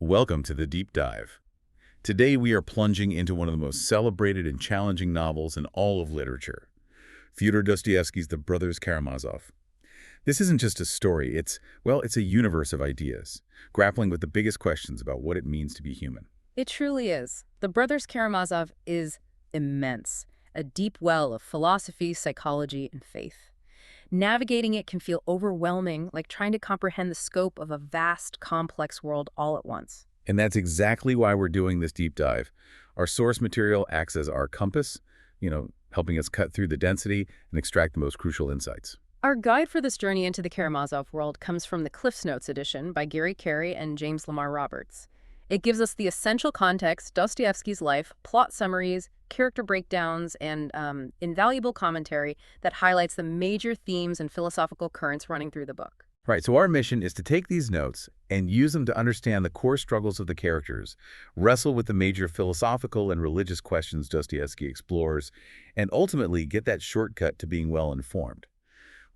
Welcome to the Deep Dive. Today we are plunging into one of the most celebrated and challenging novels in all of literature, Fyodor Dostoevsky's The Brothers Karamazov. This isn't just a story, it's a universe of ideas, grappling with the biggest questions about what it means to be human. It truly is. The Brothers Karamazov is immense, a deep well of philosophy, psychology, and faith. Navigating it can feel overwhelming, like trying to comprehend the scope of a vast, complex world all at once. And that's exactly why we're doing this deep dive. Our source material acts as our compass, helping us cut through the density and extract the most crucial insights. Our guide for this journey into the Karamazov world comes from the Cliffs Notes edition by Gary Carey and James Lamar Roberts. It gives us the essential context, Dostoevsky's life, plot summaries, character breakdowns, and invaluable commentary that highlights the major themes and philosophical currents running through the book. Right, so our mission is to take these notes and use them to understand the core struggles of the characters, wrestle with the major philosophical and religious questions Dostoevsky explores, and ultimately get that shortcut to being well-informed.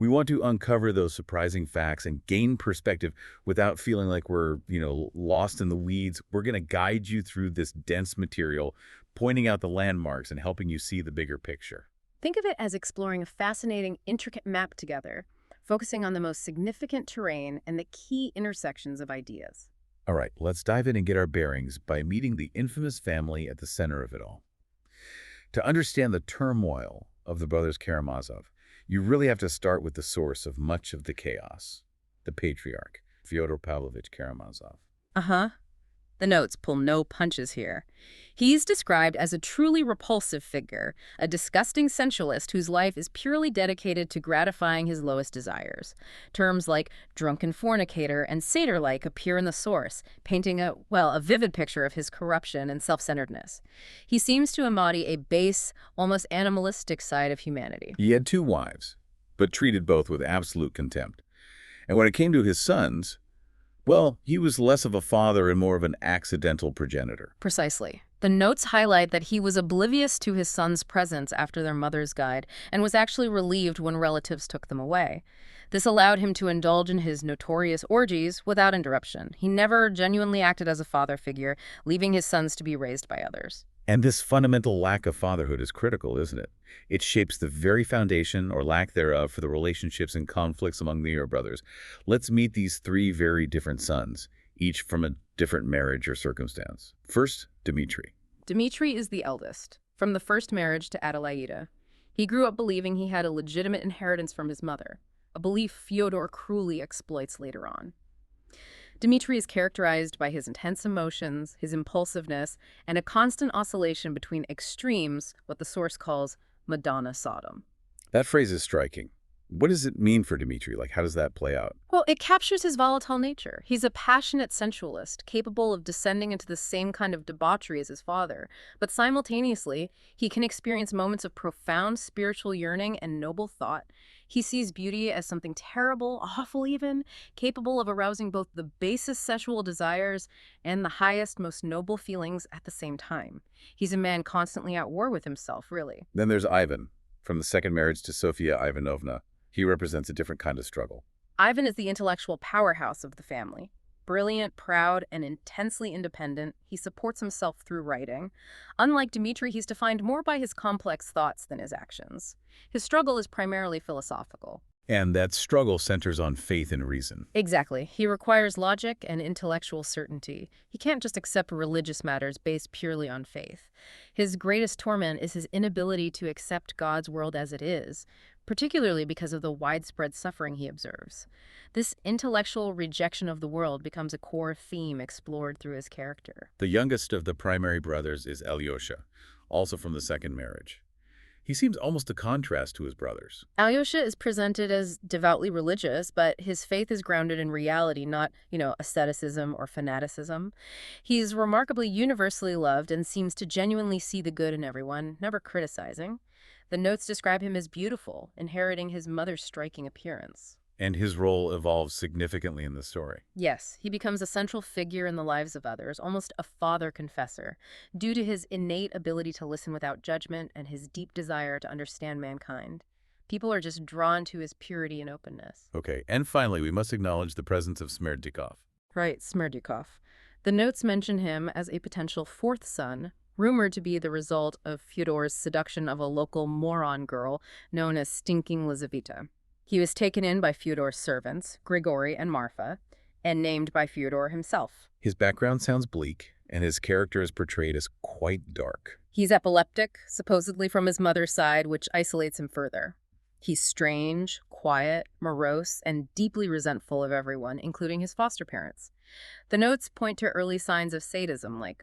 We want to uncover those surprising facts and gain perspective without feeling like we're, lost in the weeds. We're going to guide you through this dense material, pointing out the landmarks and helping you see the bigger picture. Think of it as exploring a fascinating, intricate map together, focusing on the most significant terrain and the key intersections of ideas. All right, let's dive in and get our bearings by meeting the infamous family at the center of it all. To understand the turmoil of the brothers Karamazov, you really have to start with the source of much of the chaos, the patriarch, Fyodor Pavlovich Karamazov. Uh-huh. The notes pull no punches here. He's described as a truly repulsive figure, a disgusting sensualist whose life is purely dedicated to gratifying his lowest desires. Terms like drunken fornicator and satyr-like appear in the source, painting a vivid picture of his corruption and self-centeredness. He seems to embody a base, almost animalistic side of humanity. He had two wives, but treated both with absolute contempt. And when it came to his sons, he was less of a father and more of an accidental progenitor. Precisely. The notes highlight that he was oblivious to his son's presence after their mothers died and was actually relieved when relatives took them away. This allowed him to indulge in his notorious orgies without interruption. He never genuinely acted as a father figure, leaving his sons to be raised by others. And this fundamental lack of fatherhood is critical, isn't it? It shapes the very foundation, or lack thereof, for the relationships and conflicts among the brothers. Let's meet these three very different sons, each from a different marriage or circumstance. First, Dmitri. Dmitri is the eldest, from the first marriage to Adelaida. He grew up believing he had a legitimate inheritance from his mother, a belief Fyodor cruelly exploits later on. Dmitri is characterized by his intense emotions, his impulsiveness, and a constant oscillation between extremes, what the source calls Madonna Sodom. That phrase is striking. What does it mean for Dmitri? How does that play out? Well, it captures his volatile nature. He's a passionate sensualist, capable of descending into the same kind of debauchery as his father. But simultaneously, he can experience moments of profound spiritual yearning and noble thought. He sees beauty as something terrible, awful even, capable of arousing both the basest sexual desires and the highest, most noble feelings at the same time. He's a man constantly at war with himself, really. Then there's Ivan, from the second marriage to Sofia Ivanovna. He represents a different kind of struggle. Ivan is the intellectual powerhouse of the family. Brilliant, proud, and intensely independent, he supports himself through writing. Unlike Dmitri, he's defined more by his complex thoughts than his actions. His struggle is primarily philosophical. And that struggle centers on faith and reason. Exactly. He requires logic and intellectual certainty. He can't just accept religious matters based purely on faith. His greatest torment is his inability to accept God's world as it is, particularly because of the widespread suffering he observes. This intellectual rejection of the world becomes a core theme explored through his character. The youngest of the primary brothers is Alyosha, also from the second marriage. He seems almost a contrast to his brothers. Alyosha is presented as devoutly religious, but his faith is grounded in reality, not, asceticism or fanaticism. He's remarkably universally loved and seems to genuinely see the good in everyone, never criticizing. The notes describe him as beautiful, inheriting his mother's striking appearance. And his role evolves significantly in the story. Yes, he becomes a central figure in the lives of others, almost a father confessor, due to his innate ability to listen without judgment and his deep desire to understand mankind. People are just drawn to his purity and openness. Okay, and finally, we must acknowledge the presence of Smerdikov. Right, Smerdikov. The notes mention him as a potential fourth son, rumored to be the result of Fyodor's seduction of a local moron girl known as Stinking Lizaveta. He was taken in by Fyodor's servants, Grigory and Marfa, and named by Fyodor himself. His background sounds bleak, and his character is portrayed as quite dark. He's epileptic, supposedly from his mother's side, which isolates him further. He's strange, quiet, morose, and deeply resentful of everyone, including his foster parents. The notes point to early signs of sadism, like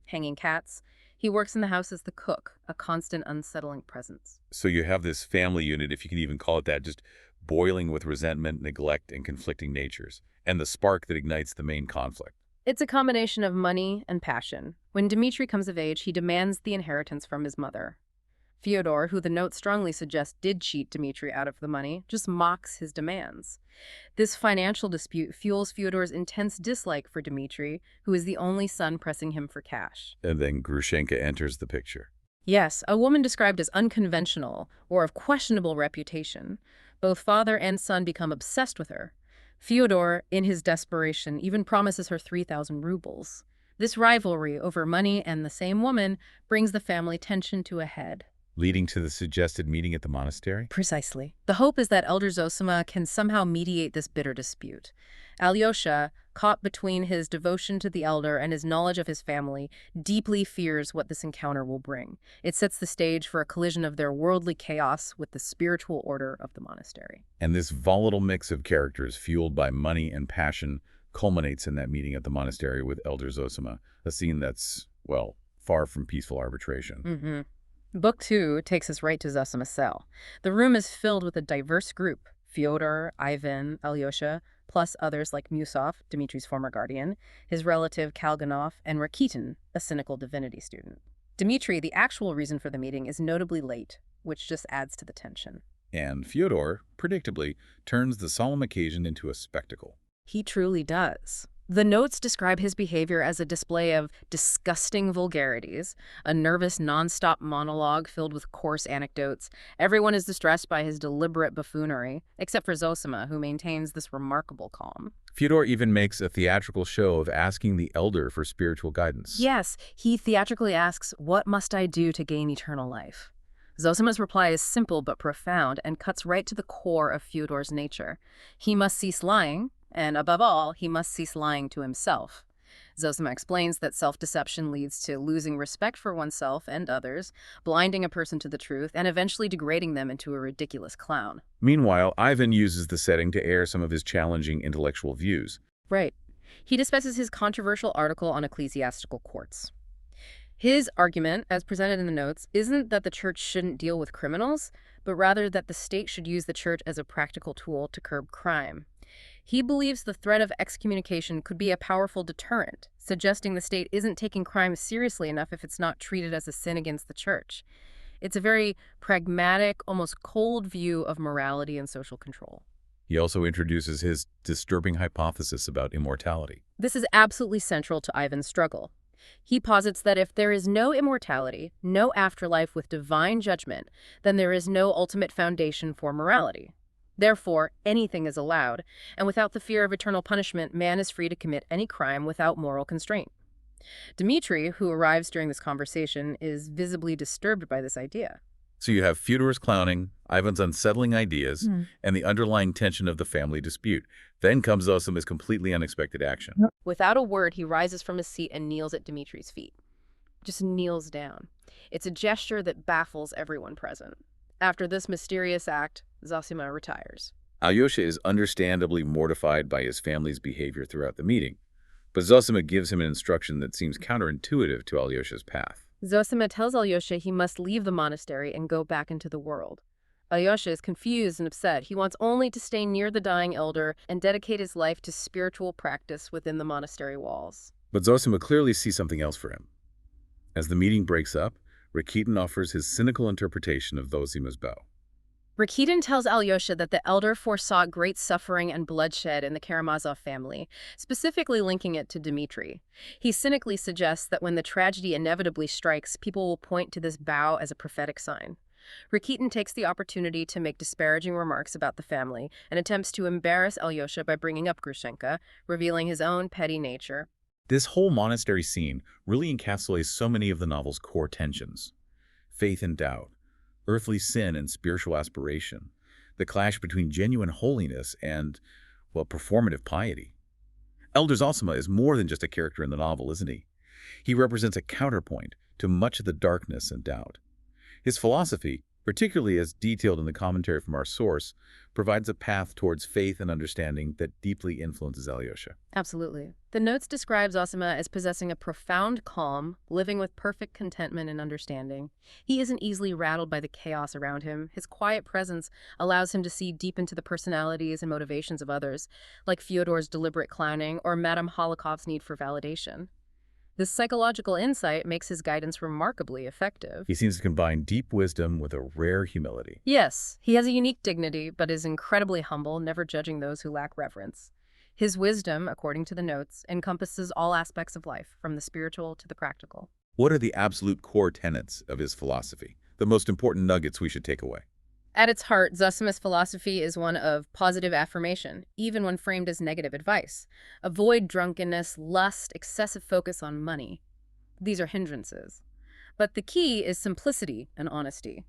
hanging cats. He works in the house as the cook, a constant unsettling presence. So you have this family unit, if you can even call it that, just boiling with resentment, neglect, and conflicting natures, and the spark that ignites the main conflict. It's a combination of money and passion. When Dmitri comes of age, he demands the inheritance from his mother. Fyodor, who the notes strongly suggest did cheat Dmitri out of the money, just mocks his demands. This financial dispute fuels Fyodor's intense dislike for Dmitri, who is the only son pressing him for cash. And then Grushenka enters the picture. Yes, a woman described as unconventional or of questionable reputation. Both father and son become obsessed with her. Fyodor, in his desperation, even promises her 3,000 rubles. This rivalry over money and the same woman brings the family tension to a head. Leading to the suggested meeting at the monastery? Precisely. The hope is that Elder Zosima can somehow mediate this bitter dispute. Alyosha, caught between his devotion to the elder and his knowledge of his family, deeply fears what this encounter will bring. It sets the stage for a collision of their worldly chaos with the spiritual order of the monastery. And this volatile mix of characters, fueled by money and passion, culminates in that meeting at the monastery with Elder Zosima, a scene that's, well, far from peaceful arbitration. Book 2 takes us right to Zosima's cell. The room is filled with a diverse group: Fyodor, Ivan, Alyosha, plus others like Musov, Dmitri's former guardian, his relative Kalganov, and Rakitin, a cynical divinity student. Dmitri, the actual reason for the meeting, is notably late, which just adds to the tension. And Fyodor, predictably, turns the solemn occasion into a spectacle. He truly does. The notes describe his behavior as a display of disgusting vulgarities, a nervous, nonstop monologue filled with coarse anecdotes. Everyone is distressed by his deliberate buffoonery, except for Zosima, who maintains this remarkable calm. Fyodor even makes a theatrical show of asking the elder for spiritual guidance. Yes, he theatrically asks, "What must I do to gain eternal life?" Zosima's reply is simple but profound and cuts right to the core of Fyodor's nature. He must cease lying, and above all, he must cease lying to himself. Zosima explains that self-deception leads to losing respect for oneself and others, blinding a person to the truth, and eventually degrading them into a ridiculous clown. Meanwhile, Ivan uses the setting to air some of his challenging intellectual views. Right. He discusses his controversial article on ecclesiastical courts. His argument, as presented in the notes, isn't that the church shouldn't deal with criminals, but rather that the state should use the church as a practical tool to curb crime. He believes the threat of excommunication could be a powerful deterrent, suggesting the state isn't taking crime seriously enough if it's not treated as a sin against the church. It's a very pragmatic, almost cold view of morality and social control. He also introduces his disturbing hypothesis about immortality. This is absolutely central to Ivan's struggle. He posits that if there is no immortality, no afterlife with divine judgment, then there is no ultimate foundation for morality. Therefore, anything is allowed, and without the fear of eternal punishment, man is free to commit any crime without moral constraint. Dmitri, who arrives during this conversation, is visibly disturbed by this idea. So you have Fyodor's clowning, Ivan's unsettling ideas, and the underlying tension of the family dispute. Then comes Zosima's completely unexpected action. Without a word, he rises from his seat and kneels at Dmitri's feet. Just kneels down. It's a gesture that baffles everyone present. After this mysterious act, Zosima retires. Alyosha is understandably mortified by his family's behavior throughout the meeting, but Zosima gives him an instruction that seems counterintuitive to Alyosha's path. Zosima tells Alyosha he must leave the monastery and go back into the world. Alyosha is confused and upset. He wants only to stay near the dying elder and dedicate his life to spiritual practice within the monastery walls. But Zosima clearly sees something else for him. As the meeting breaks up, Rakitin offers his cynical interpretation of Zosima's bow. Rakitin tells Alyosha that the elder foresaw great suffering and bloodshed in the Karamazov family, specifically linking it to Dmitri. He cynically suggests that when the tragedy inevitably strikes, people will point to this bow as a prophetic sign. Rakitin takes the opportunity to make disparaging remarks about the family and attempts to embarrass Alyosha by bringing up Grushenka, revealing his own petty nature. This whole monastery scene really encapsulates so many of the novel's core tensions. Faith and doubt, earthly sin and spiritual aspiration, the clash between genuine holiness and, well, performative piety. Elder Zosima is more than just a character in the novel, isn't he? He represents a counterpoint to much of the darkness and doubt. His philosophy, particularly as detailed in the commentary from our source, provides a path towards faith and understanding that deeply influences Alyosha. Absolutely. The notes describe Zosima as possessing a profound calm, living with perfect contentment and understanding. He isn't easily rattled by the chaos around him. His quiet presence allows him to see deep into the personalities and motivations of others, like Fyodor's deliberate clowning or Madame Holokov's need for validation. This psychological insight makes his guidance remarkably effective. He seems to combine deep wisdom with a rare humility. Yes, he has a unique dignity, but is incredibly humble, never judging those who lack reverence. His wisdom, according to the notes, encompasses all aspects of life, from the spiritual to the practical. What are the absolute core tenets of his philosophy, the most important nuggets we should take away? At its heart, Zosima's philosophy is one of positive affirmation, even when framed as negative advice. Avoid drunkenness, lust, excessive focus on money. These are hindrances. But the key is simplicity and honesty.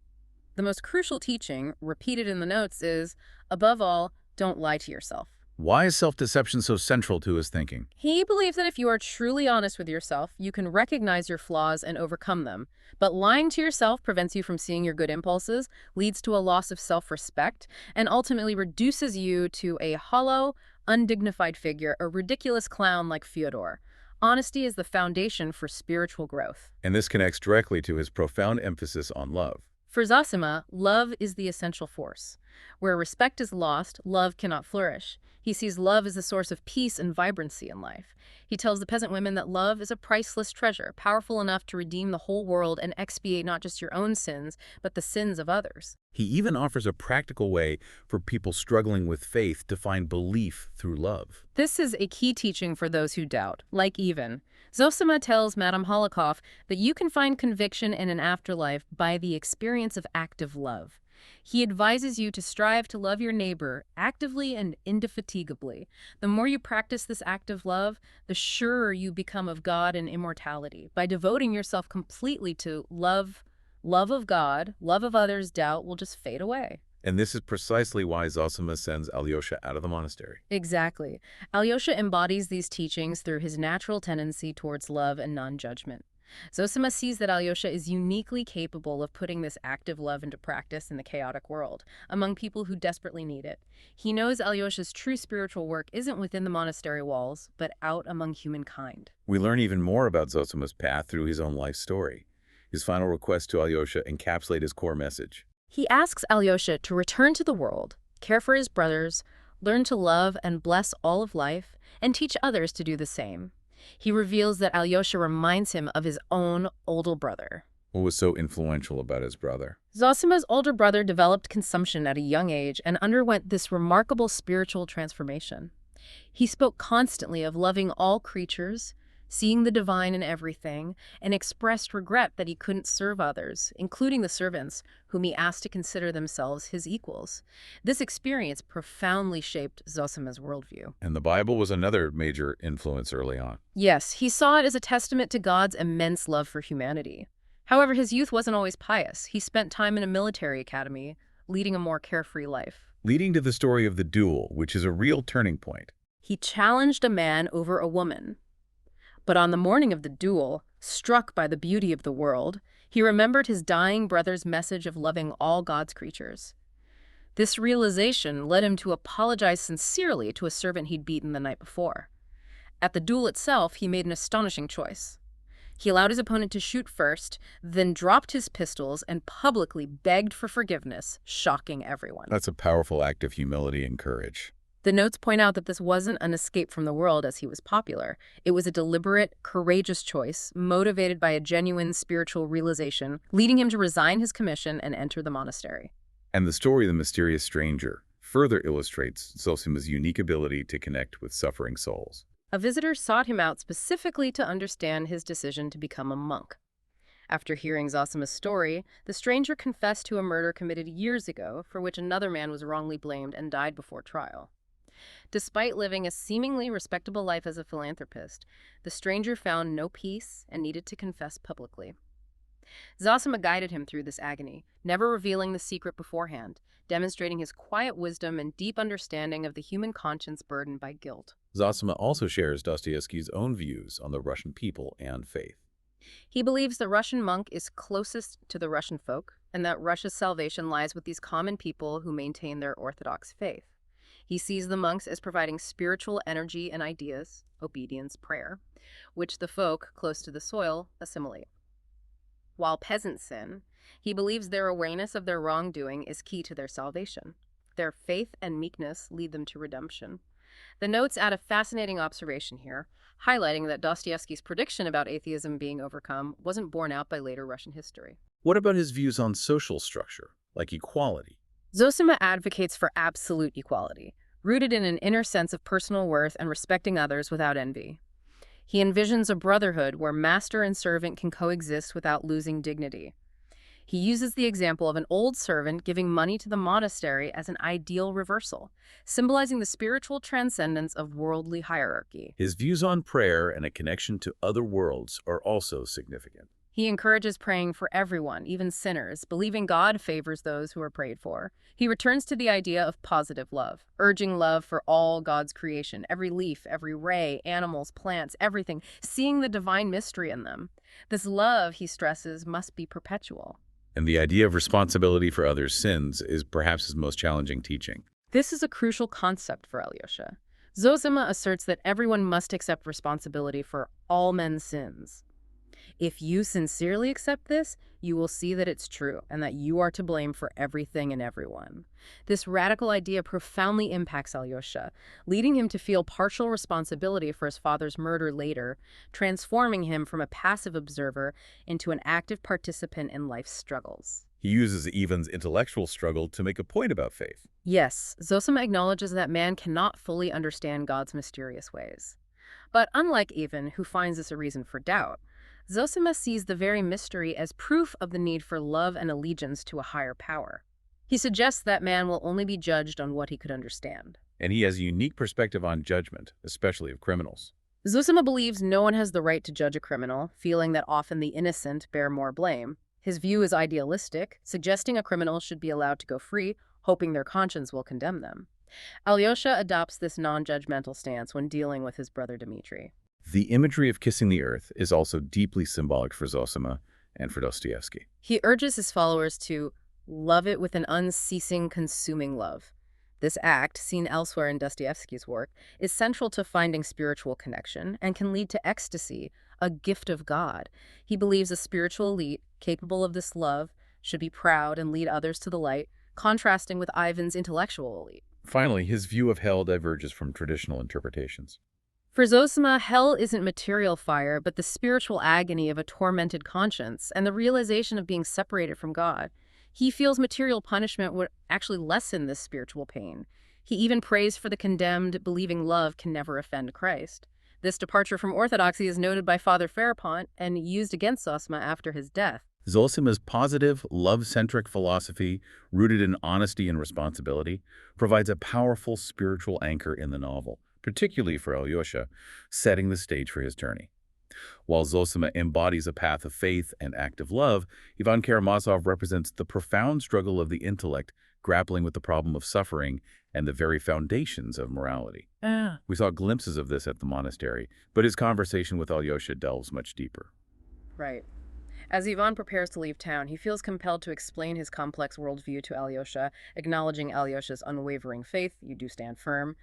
The most crucial teaching, repeated in the notes, is, above all, don't lie to yourself. Why is self-deception so central to his thinking? He believes that if you are truly honest with yourself, you can recognize your flaws and overcome them. But lying to yourself prevents you from seeing your good impulses, leads to a loss of self-respect, and ultimately reduces you to a hollow, undignified figure, a ridiculous clown like Fyodor. Honesty is the foundation for spiritual growth. And this connects directly to his profound emphasis on love. For Zosima, love is the essential force. Where respect is lost, love cannot flourish. He sees love as a source of peace and vibrancy in life. He tells the peasant women that love is a priceless treasure, powerful enough to redeem the whole world and expiate not just your own sins, but the sins of others. He even offers a practical way for people struggling with faith to find belief through love. This is a key teaching for those who doubt, like Ivan. Zosima tells Madame Holokov that you can find conviction in an afterlife by the experience of active love. He advises you to strive to love your neighbor actively and indefatigably. The more you practice this active love, the surer you become of God and immortality. By devoting yourself completely to love of God, love of others, doubt will just fade away. And this is precisely why Zosima sends Alyosha out of the monastery. Exactly. Alyosha embodies these teachings through his natural tendency towards love and non-judgment. Zosima sees that Alyosha is uniquely capable of putting this active love into practice in the chaotic world, among people who desperately need it. He knows Alyosha's true spiritual work isn't within the monastery walls, but out among humankind. We learn even more about Zosima's path through his own life story. His final request to Alyosha encapsulate his core message. He asks Alyosha to return to the world, care for his brothers, learn to love and bless all of life, and teach others to do the same. He reveals that Alyosha reminds him of his own older brother. What was so influential about his brother? Zosima's older brother developed consumption at a young age and underwent this remarkable spiritual transformation. He spoke constantly of loving all creatures, seeing the divine in everything, and expressed regret that he couldn't serve others, including the servants, whom he asked to consider themselves his equals. This experience profoundly shaped Zosima's worldview. And the Bible was another major influence early on. Yes, he saw it as a testament to God's immense love for humanity. However, his youth wasn't always pious. He spent time in a military academy, leading a more carefree life. Leading to the story of the duel, which is a real turning point. He challenged a man over a woman. But on the morning of the duel, struck by the beauty of the world, he remembered his dying brother's message of loving all God's creatures. This realization led him to apologize sincerely to a servant he'd beaten the night before. At the duel itself, he made an astonishing choice. He allowed his opponent to shoot first, then dropped his pistols and publicly begged for forgiveness, shocking everyone. That's a powerful act of humility and courage. The notes point out that this wasn't an escape from the world as he was popular. It was a deliberate, courageous choice, motivated by a genuine spiritual realization, leading him to resign his commission and enter the monastery. And the story of the mysterious stranger further illustrates Zosima's unique ability to connect with suffering souls. A visitor sought him out specifically to understand his decision to become a monk. After hearing Zosima's story, the stranger confessed to a murder committed years ago for which another man was wrongly blamed and died before trial. Despite living a seemingly respectable life as a philanthropist, the stranger found no peace and needed to confess publicly. Zosima guided him through this agony, never revealing the secret beforehand, demonstrating his quiet wisdom and deep understanding of the human conscience burdened by guilt. Zosima also shares Dostoevsky's own views on the Russian people and faith. He believes the Russian monk is closest to the Russian folk, and that Russia's salvation lies with these common people who maintain their Orthodox faith. He sees the monks as providing spiritual energy and ideas, obedience, prayer, which the folk, close to the soil, assimilate. While peasants sin, he believes their awareness of their wrongdoing is key to their salvation. Their faith and meekness lead them to redemption. The notes add a fascinating observation here, highlighting that Dostoevsky's prediction about atheism being overcome wasn't borne out by later Russian history. What about his views on social structure, like equality? Zosima advocates for absolute equality, rooted in an inner sense of personal worth and respecting others without envy. He envisions a brotherhood where master and servant can coexist without losing dignity. He uses the example of an old servant giving money to the monastery as an ideal reversal, symbolizing the spiritual transcendence of worldly hierarchy. His views on prayer and a connection to other worlds are also significant. He encourages praying for everyone, even sinners, believing God favors those who are prayed for. He returns to the idea of positive love, urging love for all God's creation, every leaf, every ray, animals, plants, everything, seeing the divine mystery in them. This love, he stresses, must be perpetual. And the idea of responsibility for others' sins is perhaps his most challenging teaching. This is a crucial concept for Alyosha. Zosima asserts that everyone must accept responsibility for all men's sins. If you sincerely accept this, you will see that it's true and that you are to blame for everything and everyone. This radical idea profoundly impacts Alyosha, leading him to feel partial responsibility for his father's murder later, transforming him from a passive observer into an active participant in life's struggles. He uses Ivan's intellectual struggle to make a point about faith. Yes, Zosima acknowledges that man cannot fully understand God's mysterious ways. But unlike Ivan, who finds this a reason for doubt, Zosima sees the very mystery as proof of the need for love and allegiance to a higher power. He suggests that man will only be judged on what he could understand. And he has a unique perspective on judgment, especially of criminals. Zosima believes no one has the right to judge a criminal, feeling that often the innocent bear more blame. His view is idealistic, suggesting a criminal should be allowed to go free, hoping their conscience will condemn them. Alyosha adopts this non-judgmental stance when dealing with his brother Dmitri. The imagery of kissing the earth is also deeply symbolic for Zosima and for Dostoevsky. He urges his followers to love it with an unceasing, consuming love. This act, seen elsewhere in Dostoevsky's work, is central to finding spiritual connection and can lead to ecstasy, a gift of God. He believes a spiritual elite, capable of this love, should be proud and lead others to the light, contrasting with Ivan's intellectual elite. Finally, his view of hell diverges from traditional interpretations. For Zosima, hell isn't material fire, but the spiritual agony of a tormented conscience and the realization of being separated from God. He feels material punishment would actually lessen this spiritual pain. He even prays for the condemned, believing love can never offend Christ. This departure from orthodoxy is noted by Father Farapont and used against Zosima after his death. Zosima's positive, love-centric philosophy, rooted in honesty and responsibility, provides a powerful spiritual anchor in the novel, particularly for Alyosha, setting the stage for his journey. While Zosima embodies a path of faith and active love, Ivan Karamazov represents the profound struggle of the intellect grappling with the problem of suffering and the very foundations of morality. We saw glimpses of this at the monastery, but his conversation with Alyosha delves much deeper. Right. As Ivan prepares to leave town, he feels compelled to explain his complex worldview to Alyosha, acknowledging Alyosha's unwavering faith, "You do stand firm."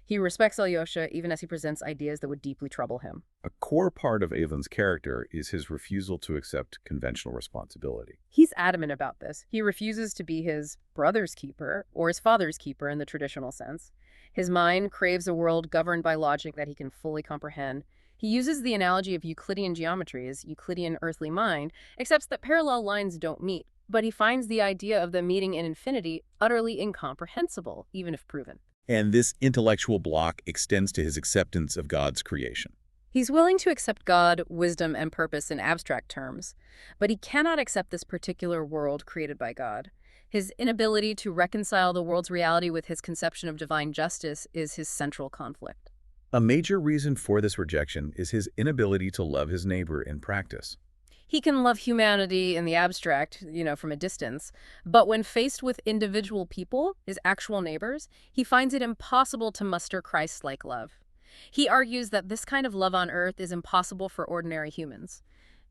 He respects Alyosha even as he presents ideas that would deeply trouble him. A core part of Ivan's character is his refusal to accept conventional responsibility. He's adamant about this. He refuses to be his brother's keeper or his father's keeper in the traditional sense. His mind craves a world governed by logic that he can fully comprehend. He uses the analogy of Euclidean geometry as Euclidean earthly mind, except that parallel lines don't meet. But he finds the idea of them meeting in infinity utterly incomprehensible, even if proven. And this intellectual block extends to his acceptance of God's creation. He's willing to accept God, wisdom, and purpose in abstract terms, but he cannot accept this particular world created by God. His inability to reconcile the world's reality with his conception of divine justice is his central conflict. A major reason for this rejection is his inability to love his neighbor in practice. He can love humanity in the abstract, from a distance, but when faced with individual people, his actual neighbors, he finds it impossible to muster Christ-like love. He argues that this kind of love on earth is impossible for ordinary humans.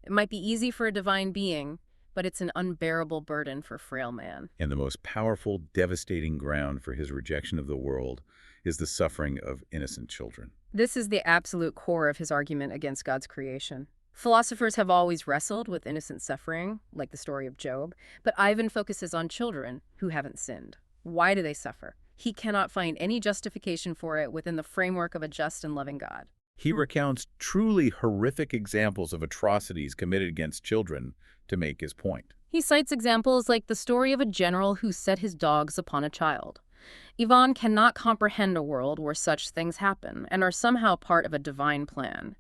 It might be easy for a divine being, but it's an unbearable burden for frail man. And the most powerful, devastating ground for his rejection of the world is the suffering of innocent children. This is the absolute core of his argument against God's creation. Philosophers have always wrestled with innocent suffering, like the story of Job, but Ivan focuses on children who haven't sinned. Why do they suffer? He cannot find any justification for it within the framework of a just and loving God. He recounts truly horrific examples of atrocities committed against children to make his point. He cites examples like the story of a general who set his dogs upon a child. Ivan cannot comprehend a world where such things happen and are somehow part of a divine plan.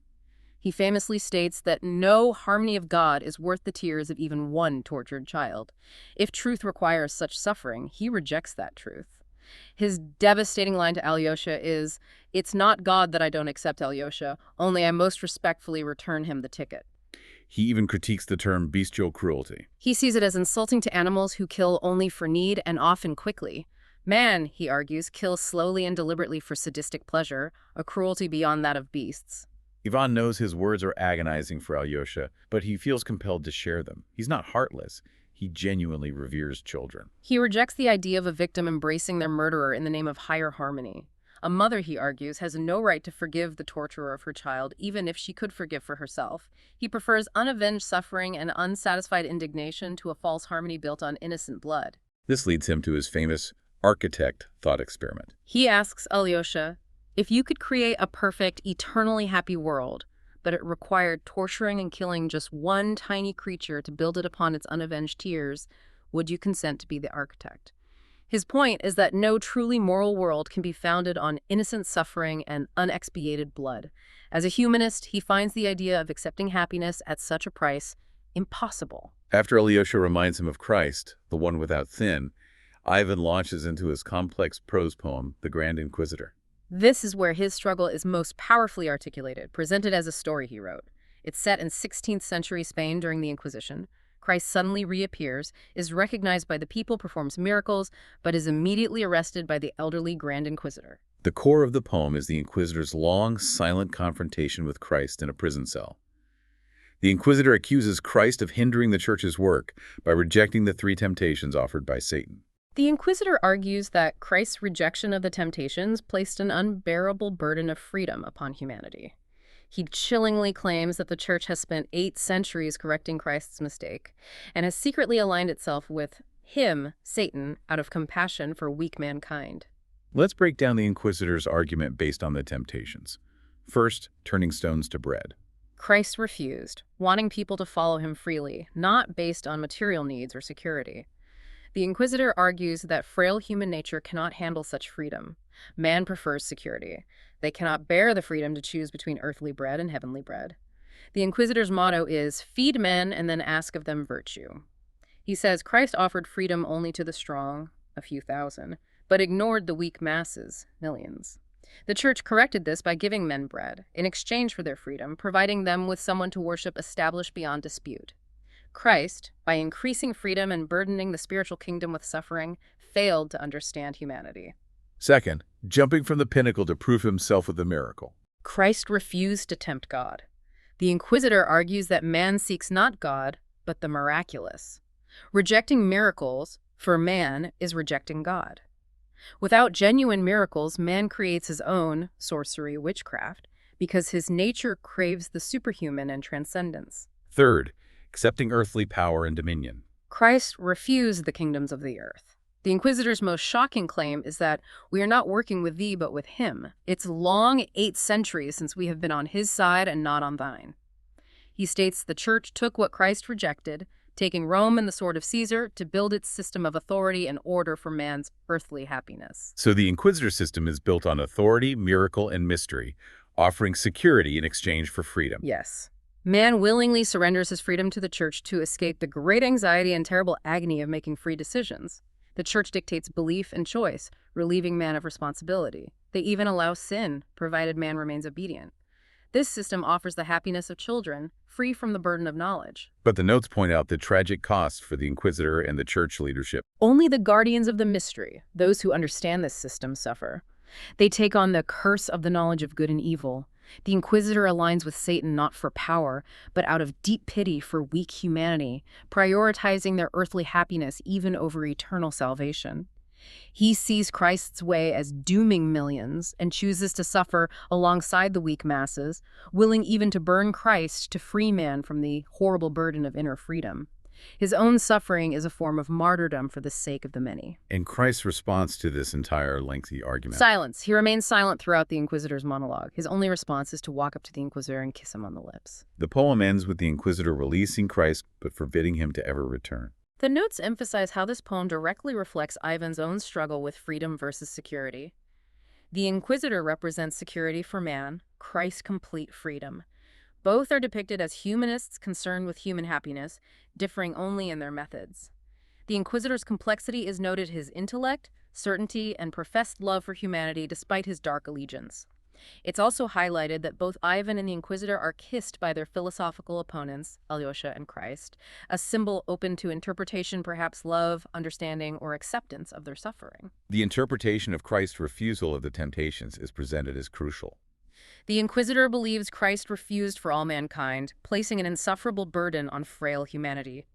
He famously states that no harmony of God is worth the tears of even one tortured child. If truth requires such suffering, he rejects that truth. His devastating line to Alyosha is, "It's not God that I don't accept, Alyosha, only I most respectfully return him the ticket." He even critiques the term bestial cruelty. He sees it as insulting to animals who kill only for need and often quickly. Man, he argues, kills slowly and deliberately for sadistic pleasure, a cruelty beyond that of beasts. Ivan knows his words are agonizing for Alyosha, but he feels compelled to share them. He's not heartless. He genuinely reveres children. He rejects the idea of a victim embracing their murderer in the name of higher harmony. A mother, he argues, has no right to forgive the torturer of her child, even if she could forgive for herself. He prefers unavenged suffering and unsatisfied indignation to a false harmony built on innocent blood. This leads him to his famous architect thought experiment. He asks Alyosha, if you could create a perfect, eternally happy world, but it required torturing and killing just one tiny creature to build it upon its unavenged tears, would you consent to be the architect? His point is that no truly moral world can be founded on innocent suffering and unexpiated blood. As a humanist, he finds the idea of accepting happiness at such a price impossible. After Alyosha reminds him of Christ, the one without sin, Ivan launches into his complex prose poem, The Grand Inquisitor. This is where his struggle is most powerfully articulated, presented as a story he wrote. It's set in 16th century Spain during the Inquisition. Christ suddenly reappears, is recognized by the people, performs miracles, but is immediately arrested by the elderly Grand Inquisitor. The core of the poem is the Inquisitor's long, silent confrontation with Christ in a prison cell. The Inquisitor accuses Christ of hindering the Church's work by rejecting the 3 temptations offered by Satan. The Inquisitor argues that Christ's rejection of the temptations placed an unbearable burden of freedom upon humanity. He chillingly claims that the Church has spent 8 centuries correcting Christ's mistake and has secretly aligned itself with him, Satan, out of compassion for weak mankind. Let's break down the Inquisitor's argument based on the temptations. First, turning stones to bread. Christ refused, wanting people to follow him freely, not based on material needs or security. The Inquisitor argues that frail human nature cannot handle such freedom. Man prefers security. They cannot bear the freedom to choose between earthly bread and heavenly bread. The Inquisitor's motto is, feed men and then ask of them virtue. He says Christ offered freedom only to the strong, a few thousand, but ignored the weak masses, millions. The Church corrected this by giving men bread, in exchange for their freedom, providing them with someone to worship established beyond dispute. Christ, by increasing freedom and burdening the spiritual kingdom with suffering, failed to understand humanity. Second, jumping from the pinnacle to prove himself with a miracle. Christ refused to tempt God. The Inquisitor argues that man seeks not God, but the miraculous. Rejecting miracles, for man, is rejecting God. Without genuine miracles, man creates his own sorcery, witchcraft, because his nature craves the superhuman and transcendence. Third, accepting earthly power and dominion. Christ refused the kingdoms of the earth. The Inquisitor's most shocking claim is that we are not working with thee but with him. It's long 8 centuries since we have been on his side and not on thine. He states the Church took what Christ rejected, taking Rome and the sword of Caesar, to build its system of authority and order for man's earthly happiness. So the Inquisitor system is built on authority, miracle, and mystery, offering security in exchange for freedom. Yes. Man willingly surrenders his freedom to the Church to escape the great anxiety and terrible agony of making free decisions. The church dictates belief and choice, relieving man of responsibility. They even allow sin, provided man remains obedient. This system offers the happiness of children, free from the burden of knowledge. But the notes point out the tragic costs for the inquisitor and the church leadership. Only the guardians of the mystery, those who understand this system, suffer. They take on the curse of the knowledge of good and evil. The Inquisitor aligns with Satan not for power, but out of deep pity for weak humanity, prioritizing their earthly happiness even over eternal salvation. He sees Christ's way as dooming millions and chooses to suffer alongside the weak masses, willing even to burn Christ to free man from the horrible burden of inner freedom. His own suffering is a form of martyrdom for the sake of the many. And Christ's response to this entire lengthy argument. Silence. He remains silent throughout the Inquisitor's monologue. His only response is to walk up to the Inquisitor and kiss him on the lips. The poem ends with the Inquisitor releasing Christ but forbidding him to ever return. The notes emphasize how this poem directly reflects Ivan's own struggle with freedom versus security. The Inquisitor represents security for man, Christ's complete freedom. Both are depicted as humanists concerned with human happiness, differing only in their methods. The Inquisitor's complexity is noted his intellect, certainty, and professed love for humanity despite his dark allegiance. It's also highlighted that both Ivan and the Inquisitor are kissed by their philosophical opponents, Alyosha and Christ, a symbol open to interpretation, perhaps love, understanding, or acceptance of their suffering. The interpretation of Christ's refusal of the temptations is presented as crucial. The Inquisitor believes Christ refused for all mankind, placing an insufferable burden on frail humanity.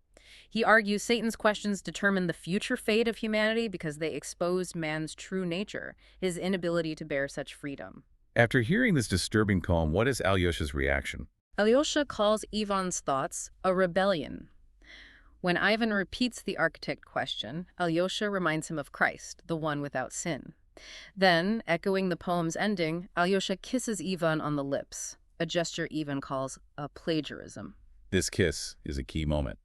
He argues Satan's questions determine the future fate of humanity because they exposed man's true nature, his inability to bear such freedom. After hearing this disturbing poem, what is Alyosha's reaction? Alyosha calls Ivan's thoughts a rebellion. When Ivan repeats the architect question, Alyosha reminds him of Christ, the one without sin. Then, echoing the poem's ending, Alyosha kisses Ivan on the lips, a gesture Ivan calls a plagiarism. This kiss is a key moment.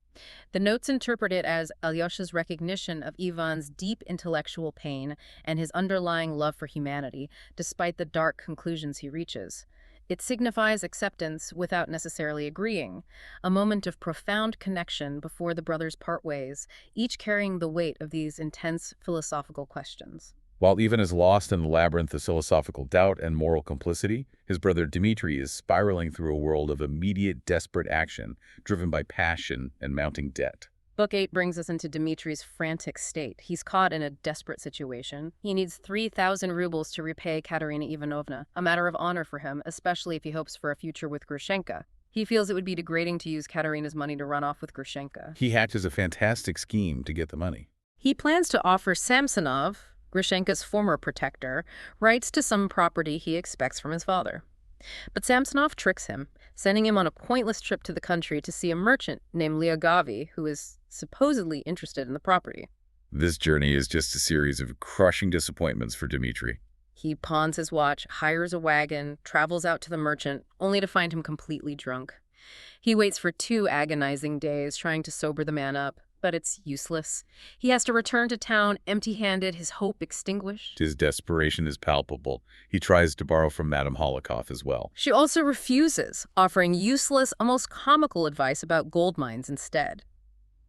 The notes interpret it as Alyosha's recognition of Ivan's deep intellectual pain and his underlying love for humanity, despite the dark conclusions he reaches. It signifies acceptance without necessarily agreeing, a moment of profound connection before the brothers part ways, each carrying the weight of these intense philosophical questions. While Ivan is lost in the labyrinth of philosophical doubt and moral complicity, his brother Dmitri is spiraling through a world of immediate, desperate action, driven by passion and mounting debt. Book 8 brings us into Dmitri's frantic state. He's caught in a desperate situation. He needs 3,000 rubles to repay Katerina Ivanovna, a matter of honor for him, especially if he hopes for a future with Grushenka. He feels it would be degrading to use Katerina's money to run off with Grushenka. He hatches a fantastic scheme to get the money. He plans to offer Samsonov, Grushenka's former protector, rights to some property he expects from his father. But Samsonov tricks him, sending him on a pointless trip to the country to see a merchant named Lyagavi, who is supposedly interested in the property. This journey is just a series of crushing disappointments for Dmitri. He pawns his watch, hires a wagon, travels out to the merchant, only to find him completely drunk. He waits for 2 agonizing days, trying to sober the man up, but it's useless. He has to return to town empty-handed, his hope extinguished. His desperation is palpable. He tries to borrow from Madame Holocaust as well. She also refuses, offering useless, almost comical advice about gold mines instead.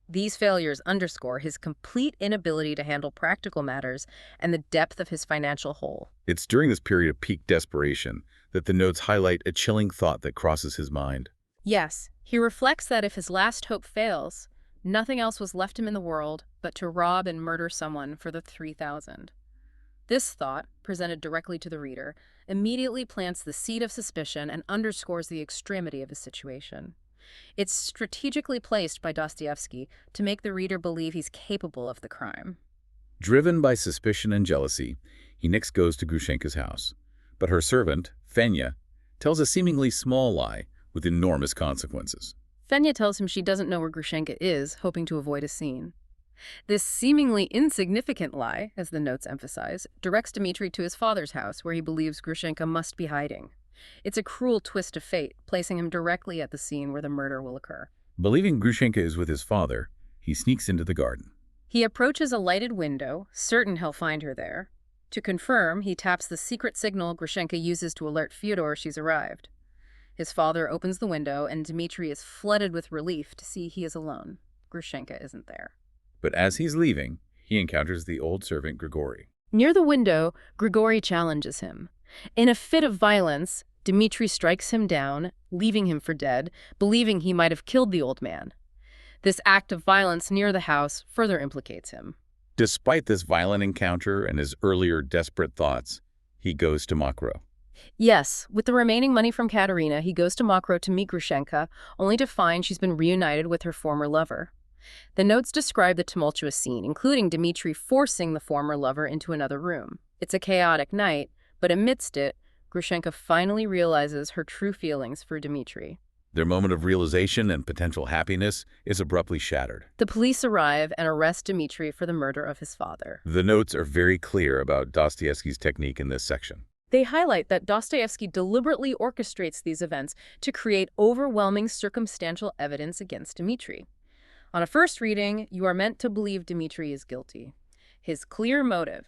These failures underscore his complete inability to handle practical matters and the depth of his financial hole. It's during this period of peak desperation that the notes highlight a chilling thought that crosses his mind. Yes, he reflects that if his last hope fails, nothing else was left him in the world but to rob and murder someone for the 3,000. This thought, presented directly to the reader, immediately plants the seed of suspicion and underscores the extremity of his situation. It's strategically placed by Dostoevsky to make the reader believe he's capable of the crime. Driven by suspicion and jealousy, he next goes to Grushenka's house. But her servant, Fenya, tells a seemingly small lie with enormous consequences. Fenya tells him she doesn't know where Grushenka is, hoping to avoid a scene. This seemingly insignificant lie, as the notes emphasize, directs Dmitri to his father's house, where he believes Grushenka must be hiding. It's a cruel twist of fate, placing him directly at the scene where the murder will occur. Believing Grushenka is with his father, he sneaks into the garden. He approaches a lighted window, certain he'll find her there. To confirm, he taps the secret signal Grushenka uses to alert Fyodor she's arrived. His father opens the window, and Dmitri is flooded with relief to see he is alone. Grushenka isn't there. But as he's leaving, He encounters the old servant Grigory. Near the window, Grigory challenges him. In a fit of violence, Dmitri strikes him down, leaving him for dead, believing he might have killed the old man. This act of violence near the house further implicates him. Despite this violent encounter and his earlier desperate thoughts, he goes to Mokro. Yes, with the remaining money from Katerina, he goes to Mokro to meet Grushenka, only to find she's been reunited with her former lover. The notes describe the tumultuous scene, including Dmitri forcing the former lover into another room. It's a chaotic night, but amidst it, Grushenka finally realizes her true feelings for Dmitri. Their moment of realization and potential happiness is abruptly shattered. The police arrive and arrest Dmitri for the murder of his father. The notes are very clear about Dostoevsky's technique in this section. They highlight that Dostoevsky deliberately orchestrates these events to create overwhelming circumstantial evidence against Dmitri. On a first reading, you are meant to believe Dmitri is guilty. His clear motive: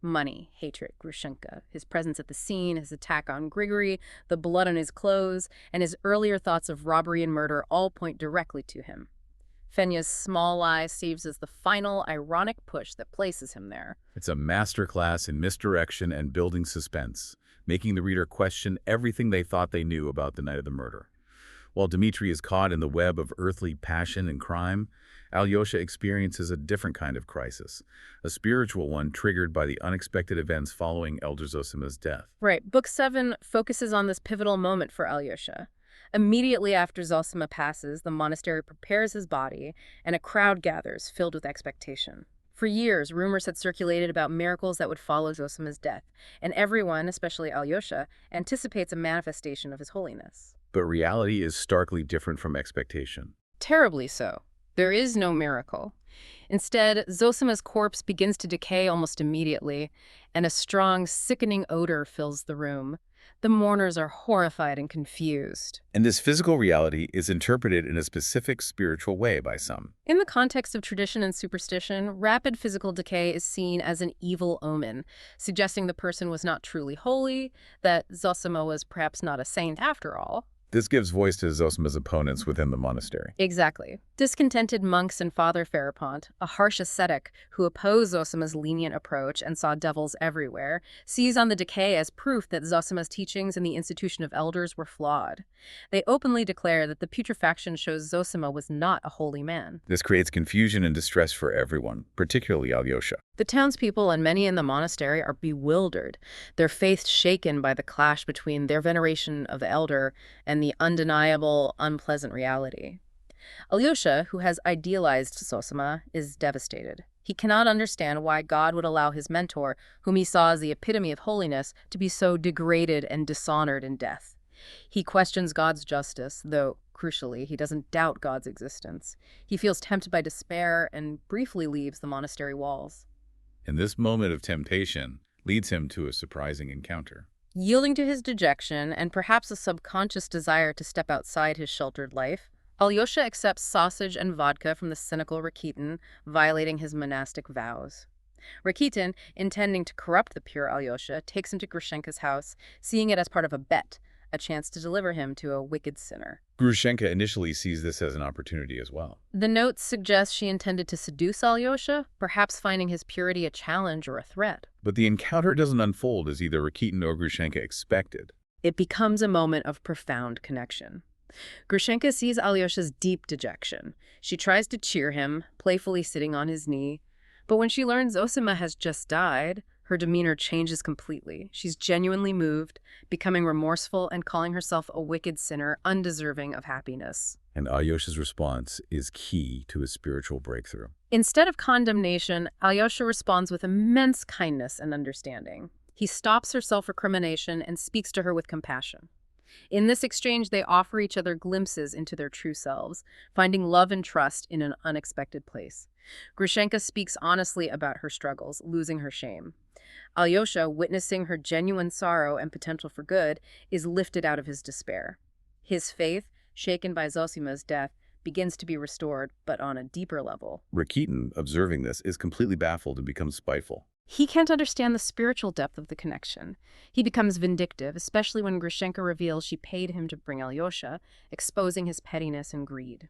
money, hatred, Grushenka, his presence at the scene, his attack on Grigory, the blood on his clothes, and his earlier thoughts of robbery and murder all point directly to him. Fenya's small lie serves as the final ironic push that places him there. It's a masterclass in misdirection and building suspense, making the reader question everything they thought they knew about the night of the murder. While Dmitri is caught in the web of earthly passion and crime, Alyosha experiences a different kind of crisis, a spiritual one triggered by the unexpected events following Elder Zosima's death. Right. Book 7 focuses on this pivotal moment for Alyosha. Immediately after Zosima passes, the monastery prepares his body, and a crowd gathers, filled with expectation. For years, rumors had circulated about miracles that would follow Zosima's death, and everyone, especially Alyosha, anticipates a manifestation of his holiness. But reality is starkly different from expectation. Terribly so. There is no miracle. Instead, Zosima's corpse begins to decay almost immediately, and a strong, sickening odor fills the room. The mourners are horrified and confused. And this physical reality is interpreted in a specific spiritual way by some. In the context of tradition and superstition, rapid physical decay is seen as an evil omen, suggesting the person was not truly holy, that Zosima was perhaps not a saint after all. This gives voice to Zosima's opponents within the monastery. Exactly. Discontented monks and Father Ferapont, a harsh ascetic who opposed Zosima's lenient approach and saw devils everywhere, sees on the decay as proof that Zosima's teachings and the institution of elders were flawed. They openly declare that the putrefaction shows Zosima was not a holy man. This creates confusion and distress for everyone, particularly Alyosha. The townspeople and many in the monastery are bewildered, their faith shaken by the clash between their veneration of the elder and the undeniable, unpleasant reality. Alyosha, who has idealized Zosima, is devastated. He cannot understand why God would allow his mentor, whom he saw as the epitome of holiness, to be so degraded and dishonored in death. He questions God's justice, though, crucially, he doesn't doubt God's existence. He feels tempted by despair and briefly leaves the monastery walls. And this moment of temptation leads him to a surprising encounter. Yielding to his dejection and perhaps a subconscious desire to step outside his sheltered life, Alyosha accepts sausage and vodka from the cynical Rakitin, violating his monastic vows. Rakitin, intending to corrupt the pure Alyosha, takes him to Grushenka's house, seeing it as part of a bet, a chance to deliver him to a wicked sinner. Grushenka initially sees this as an opportunity as well. The notes suggest she intended to seduce Alyosha, perhaps finding his purity a challenge or a threat. But the encounter doesn't unfold as either Rakitin or Grushenka expected. It becomes a moment of profound connection. Grushenka sees Alyosha's deep dejection. She tries to cheer him, playfully sitting on his knee. But when she learns Zosima has just died, her demeanor changes completely. She's genuinely moved, becoming remorseful and calling herself a wicked sinner undeserving of happiness. And Alyosha's response is key to his spiritual breakthrough. Instead of condemnation, Alyosha responds with immense kindness and understanding. He stops her self-recrimination and speaks to her with compassion. In this exchange, they offer each other glimpses into their true selves, finding love and trust in an unexpected place. Grushenka speaks honestly about her struggles, losing her shame. Alyosha, witnessing her genuine sorrow and potential for good, is lifted out of his despair. His faith, shaken by Zosima's death, begins to be restored, but on a deeper level. Rakitin, observing this, is completely baffled and becomes spiteful. He can't understand the spiritual depth of the connection. He becomes vindictive, especially when Grushenka reveals she paid him to bring Alyosha, exposing his pettiness and greed.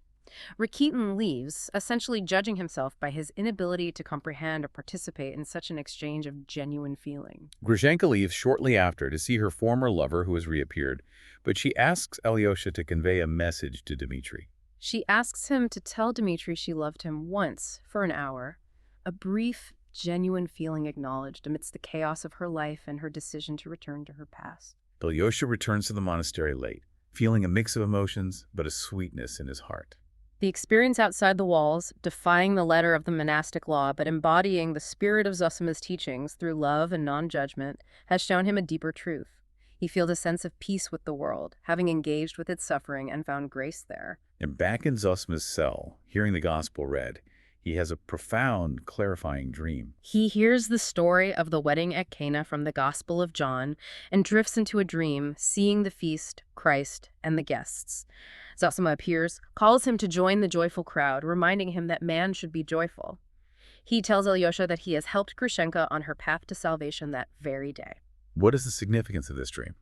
Rakitin leaves, essentially judging himself by his inability to comprehend or participate in such an exchange of genuine feeling. Grushenka leaves shortly after to see her former lover who has reappeared, but she asks Alyosha to convey a message to Dmitri. She asks him to tell Dmitri she loved him once, for an hour, a brief, genuine feeling acknowledged amidst the chaos of her life and her decision to return to her past. Alyosha returns to the monastery late, feeling a mix of emotions but a sweetness in his heart. The experience outside the walls, defying the letter of the monastic law but embodying the spirit of Zosima's teachings through love and non-judgment, has shown him a deeper truth. He feels a sense of peace with the world, having engaged with its suffering and found grace there. And back in Zosima's cell, hearing the gospel read, he has a profound, clarifying dream. He hears the story of the wedding at Cana from the Gospel of John and drifts into a dream, seeing the feast, Christ, and the guests. Zosima appears, calls him to join the joyful crowd, reminding him that man should be joyful. He tells Alyosha that he has helped Grushenka on her path to salvation that very day. What is the significance of this dream?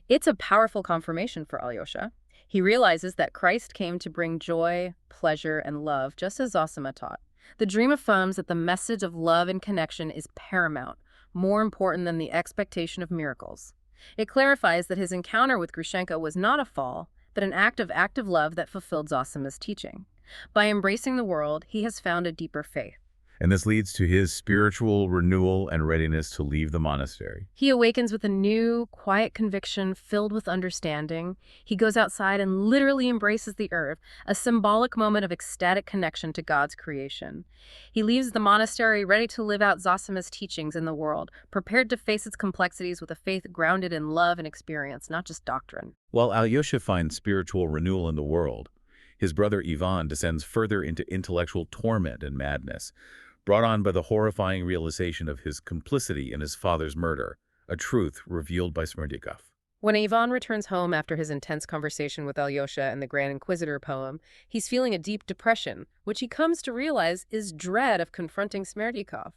It's a powerful confirmation for Alyosha. He realizes that Christ came to bring joy, pleasure, and love, just as Zosima taught. The dream affirms that the message of love and connection is paramount, more important than the expectation of miracles. It clarifies that his encounter with Grushenka was not a fall, but an act of active love that fulfilled Zosima's teaching. By embracing the world, he has found a deeper faith. And this leads to his spiritual renewal and readiness to leave the monastery. He awakens with a new, quiet conviction filled with understanding. He goes outside and literally embraces the earth, a symbolic moment of ecstatic connection to God's creation. He leaves the monastery ready to live out Zosima's teachings in the world, prepared to face its complexities with a faith grounded in love and experience, not just doctrine. While Alyosha finds spiritual renewal in the world, his brother Ivan descends further into intellectual torment and madness, brought on by the horrifying realization of his complicity in his father's murder, a truth revealed by Smerdyakov. When Ivan returns home after his intense conversation with Alyosha and the Grand Inquisitor poem, he's feeling a deep depression, which he comes to realize is dread of confronting Smerdyakov.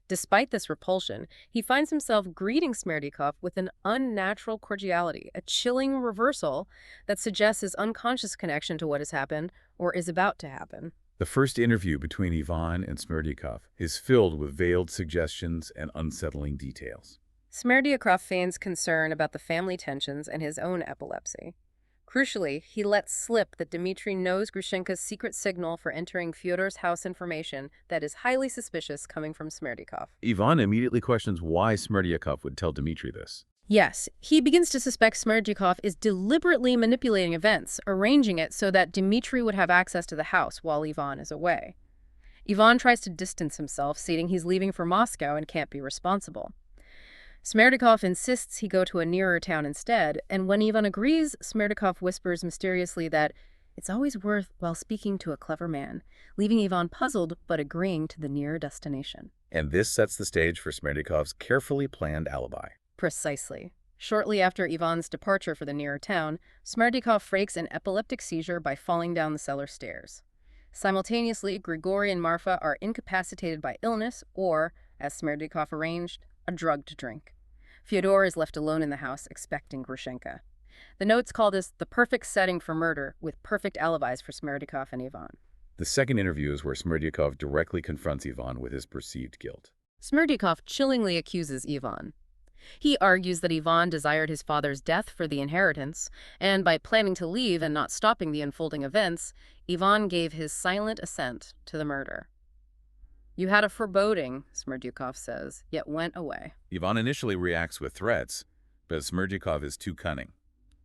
Despite this repulsion, he finds himself greeting Smerdyakov with an unnatural cordiality, a chilling reversal that suggests his unconscious connection to what has happened or is about to happen. The first interview between Ivan and Smerdyakov is filled with veiled suggestions and unsettling details. Smerdyakov feigns concern about the family tensions and his own epilepsy. Crucially, he lets slip that Dmitri knows Grushenka's secret signal for entering Fyodor's house, information that is highly suspicious coming from Smerdyakov. Ivan immediately questions why Smerdyakov would tell Dmitri this. Yes, he begins to suspect Smerdyakov is deliberately manipulating events, arranging it so that Dmitri would have access to the house while Ivan is away. Ivan tries to distance himself, stating he's leaving for Moscow and can't be responsible. Smerdyakov insists he go to a nearer town instead, and when Ivan agrees, Smerdyakov whispers mysteriously that it's always worthwhile speaking to a clever man, leaving Ivan puzzled but agreeing to the nearer destination. And this sets the stage for Smerdyakov's carefully planned alibi. Precisely. Shortly after Ivan's departure for the nearer town, Smerdyakov fakes an epileptic seizure by falling down the cellar stairs. Simultaneously, Grigory and Marfa are incapacitated by illness or, as Smerdyakov arranged, a drug to drink. Fyodor is left alone in the house, expecting Grushenka. The notes call this the perfect setting for murder, with perfect alibis for Smerdyakov and Ivan. The second interview is where Smerdyakov directly confronts Ivan with his perceived guilt. Smerdyakov chillingly accuses Ivan. He argues that Ivan desired his father's death for the inheritance, and by planning to leave and not stopping the unfolding events, Ivan gave his silent assent to the murder. You had a foreboding, Smerdyakov says, yet went away. Ivan initially reacts with threats, but Smerdyakov is too cunning.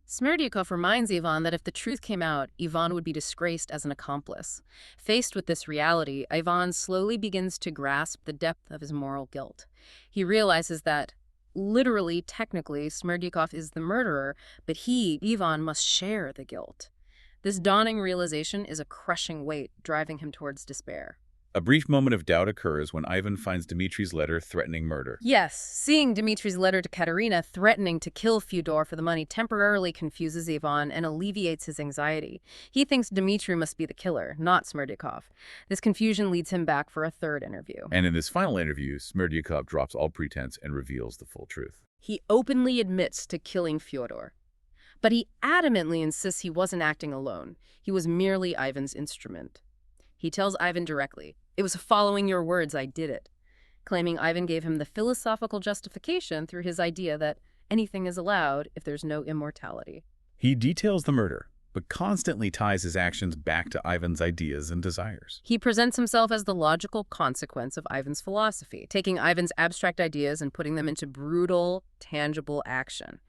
Smerdyakov reminds Ivan that if the truth came out, Ivan would be disgraced as an accomplice. Faced with this reality, Ivan slowly begins to grasp the depth of his moral guilt. He realizes that, literally, technically, Smerdyakov is the murderer, but he, Ivan, must share the guilt. This dawning realization is a crushing weight, driving him towards despair. A brief moment of doubt occurs when Ivan finds Dmitri's letter threatening murder. Yes, seeing Dmitri's letter to Katerina threatening to kill Fyodor for the money temporarily confuses Ivan and alleviates his anxiety. He thinks Dmitri must be the killer, not Smerdyakov. This confusion leads him back for a third interview. And in this final interview, Smerdyakov drops all pretense and reveals the full truth. He openly admits to killing Fyodor. But he adamantly insists he wasn't acting alone. He was merely Ivan's instrument. He tells Ivan directly, "It was following your words I did it," claiming Ivan gave him the philosophical justification through his idea that anything is allowed if there's no immortality. He details the murder, but constantly ties his actions back to Ivan's ideas and desires. He presents himself as the logical consequence of Ivan's philosophy, taking Ivan's abstract ideas and putting them into brutal, tangible action.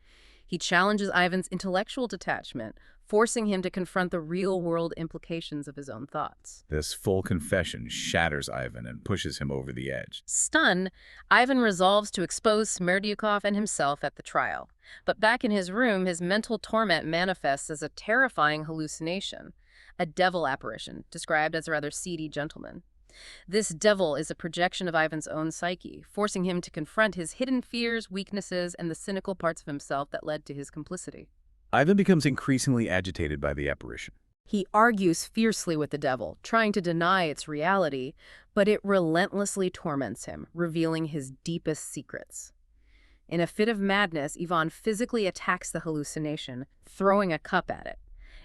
He challenges Ivan's intellectual detachment, forcing him to confront the real-world implications of his own thoughts. This full confession shatters Ivan and pushes him over the edge. Stunned, Ivan resolves to expose Smerdyakov and himself at the trial. But back in his room, his mental torment manifests as a terrifying hallucination, a devil apparition, described as a rather seedy gentleman. This devil is a projection of Ivan's own psyche, forcing him to confront his hidden fears, weaknesses, and the cynical parts of himself that led to his complicity. Ivan becomes increasingly agitated by the apparition. He argues fiercely with the devil, trying to deny its reality, but it relentlessly torments him, revealing his deepest secrets. In a fit of madness, Ivan physically attacks the hallucination, throwing a cup at it.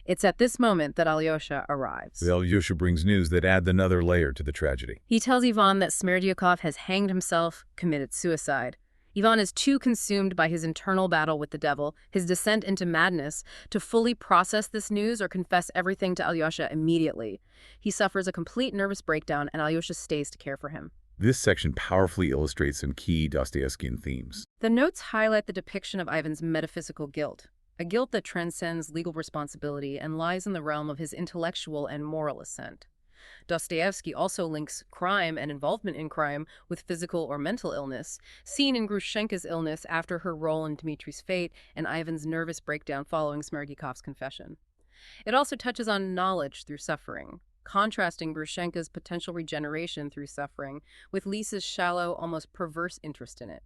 It's at this moment that Alyosha arrives. Alyosha brings news that adds another layer to the tragedy. He tells Ivan that Smerdyakov has hanged himself, committed suicide. Ivan is too consumed by his internal battle with the devil, his descent into madness, to fully process this news or confess everything to Alyosha immediately. He suffers a complete nervous breakdown, and Alyosha stays to care for him. This section powerfully illustrates some key Dostoevskian themes. The notes highlight the depiction of Ivan's metaphysical guilt, a guilt that transcends legal responsibility and lies in the realm of his intellectual and moral ascent. Dostoevsky also links crime and involvement in crime with physical or mental illness, seen in Grushenka's illness after her role in Dmitri's fate and Ivan's nervous breakdown following Smerdykov's confession. It also touches on knowledge through suffering, contrasting Grushenka's potential regeneration through suffering with Lisa's shallow, almost perverse interest in it.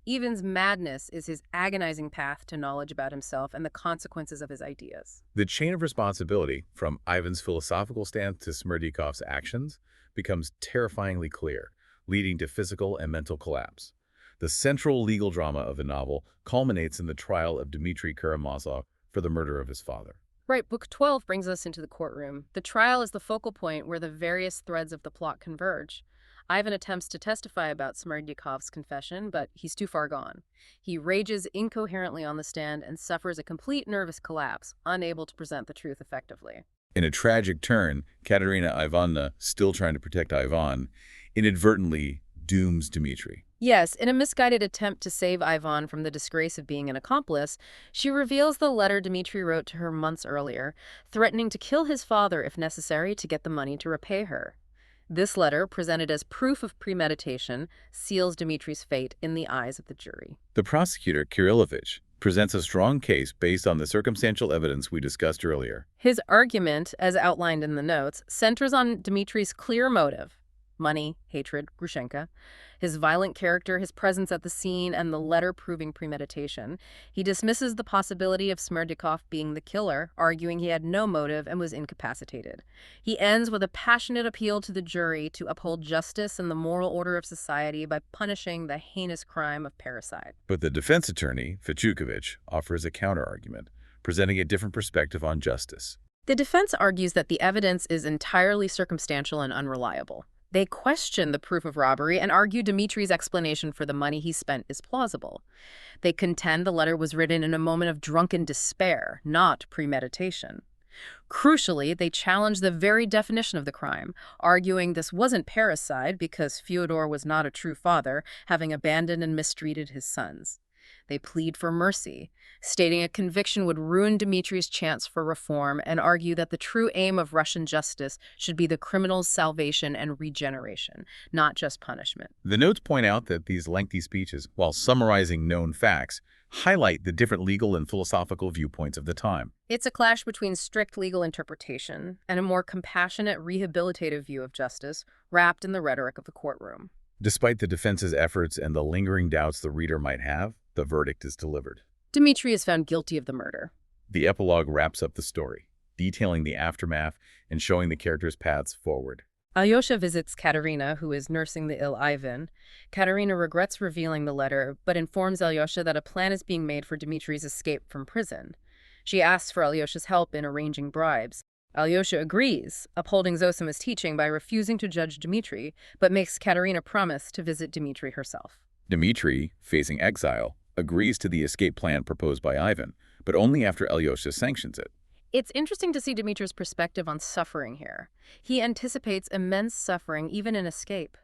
Ivan's madness is his agonizing path to knowledge about himself and the consequences of his ideas. The chain of responsibility, from Ivan's philosophical stance to Smerdyakov's actions, becomes terrifyingly clear, leading to physical and mental collapse. The central legal drama of the novel culminates in the trial of Dmitri Karamazov for the murder of his father. Right, Book 12 brings us into the courtroom. The trial is the focal point where the various threads of the plot converge. Ivan attempts to testify about Smerdyakov's confession, but he's too far gone. He rages incoherently on the stand and suffers a complete nervous collapse, unable to present the truth effectively. In a tragic turn, Katerina Ivanovna, still trying to protect Ivan, inadvertently dooms Dmitri. Yes, in a misguided attempt to save Ivan from the disgrace of being an accomplice, she reveals the letter Dmitri wrote to her months earlier, threatening to kill his father if necessary to get the money to repay her. This letter, presented as proof of premeditation, seals Dmitri's fate in the eyes of the jury. The prosecutor, Kirillovich, presents a strong case based on the circumstantial evidence we discussed earlier. His argument, as outlined in the notes, centers on Dmitri's clear motive: money, hatred, Grushenka, his violent character, his presence at the scene, and the letter proving premeditation. He dismisses the possibility of Smerdyakov being the killer, arguing he had no motive and was incapacitated. He ends with a passionate appeal to the jury to uphold justice and the moral order of society by punishing the heinous crime of parricide. But the defense attorney, Fichukovich, offers a counter-argument, presenting a different perspective on justice. The defense argues that the evidence is entirely circumstantial and unreliable. They question the proof of robbery and argue Dmitri's explanation for the money he spent is plausible. They contend the letter was written in a moment of drunken despair, not premeditation. Crucially, they challenge the very definition of the crime, arguing this wasn't parricide because Fyodor was not a true father, having abandoned and mistreated his sons. They plead for mercy, stating a conviction would ruin Dmitri's chance for reform and argue that the true aim of Russian justice should be the criminal's salvation and regeneration, not just punishment. The notes point out that these lengthy speeches, while summarizing known facts, highlight the different legal and philosophical viewpoints of the time. It's a clash between strict legal interpretation and a more compassionate, rehabilitative view of justice, wrapped in the rhetoric of the courtroom. Despite the defense's efforts and the lingering doubts the reader might have, the verdict is delivered. Dmitri is found guilty of the murder. The epilogue wraps up the story, detailing the aftermath and showing the characters' paths forward. Alyosha visits Katerina, who is nursing the ill Ivan. Katerina regrets revealing the letter, but informs Alyosha that a plan is being made for Dmitri's escape from prison. She asks for Alyosha's help in arranging bribes. Alyosha agrees, upholding Zosima's teaching by refusing to judge Dmitri, but makes Katerina promise to visit Dmitri herself. Dmitri, facing exile, agrees to the escape plan proposed by Ivan, but only after Alyosha sanctions it. It's interesting to see Dmitri's perspective on suffering here. He anticipates immense suffering even in escape.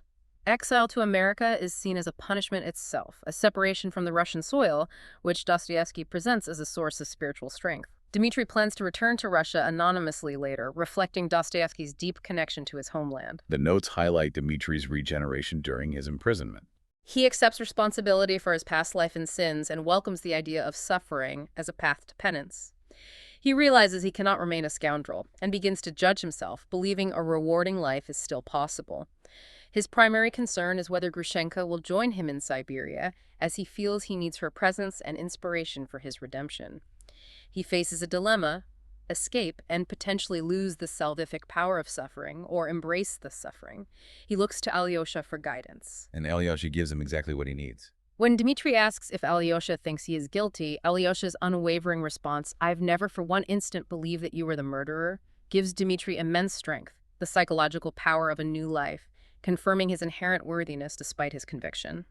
Exile to America is seen as a punishment itself, a separation from the Russian soil, which Dostoevsky presents as a source of spiritual strength. Dmitri plans to return to Russia anonymously later, reflecting Dostoevsky's deep connection to his homeland. The notes highlight Dmitri's regeneration during his imprisonment. He accepts responsibility for his past life and sins and welcomes the idea of suffering as a path to penance. He realizes he cannot remain a scoundrel and begins to judge himself, believing a rewarding life is still possible. His primary concern is whether Grushenka will join him in Siberia, as he feels he needs her presence and inspiration for his redemption. He faces a dilemma: escape and potentially lose the salvific power of suffering, or embrace the suffering. He looks to Alyosha for guidance. And Alyosha gives him exactly what he needs. When Dmitri asks if Alyosha thinks he is guilty, Alyosha's unwavering response, "I've never for one instant believed that you were the murderer," gives Dmitri immense strength, the psychological power of a new life, confirming his inherent worthiness despite his conviction.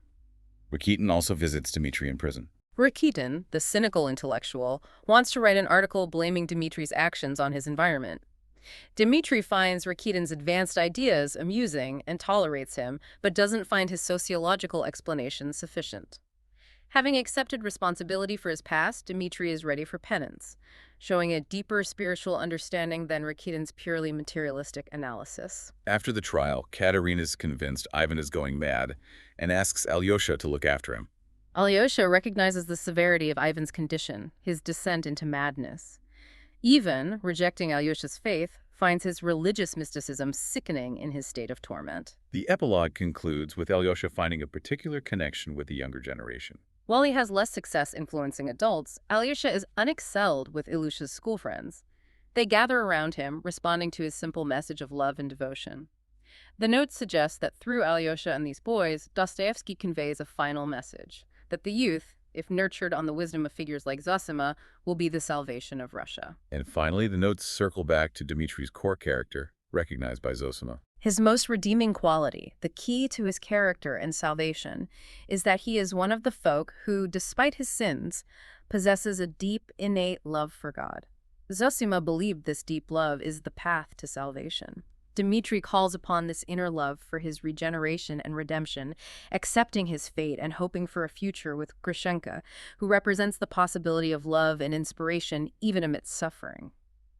Rakitin also visits Dmitri in prison. Rakitin, the cynical intellectual, wants to write an article blaming Dmitri's actions on his environment. Dmitri finds Rakitin's advanced ideas amusing and tolerates him, but doesn't find his sociological explanation sufficient. Having accepted responsibility for his past, Dmitri is ready for penance, showing a deeper spiritual understanding than Rakitin's purely materialistic analysis. After the trial, Katerina is convinced Ivan is going mad and asks Alyosha to look after him. Alyosha recognizes the severity of Ivan's condition, his descent into madness. Ivan, rejecting Alyosha's faith, finds his religious mysticism sickening in his state of torment. The epilogue concludes with Alyosha finding a particular connection with the younger generation. While he has less success influencing adults, Alyosha is unexcelled with Ilusha's school friends. They gather around him, responding to his simple message of love and devotion. The notes suggest that through Alyosha and these boys, Dostoevsky conveys a final message: that the youth, if nurtured on the wisdom of figures like Zosima, will be the salvation of Russia. And finally, the notes circle back to Dmitri's core character, recognized by Zosima. His most redeeming quality, the key to his character and salvation, is that he is one of the folk who, despite his sins, possesses a deep, innate love for God. Zosima believed this deep love is the path to salvation. Dmitri calls upon this inner love for his regeneration and redemption, accepting his fate and hoping for a future with Grushenka, who represents the possibility of love and inspiration even amidst suffering.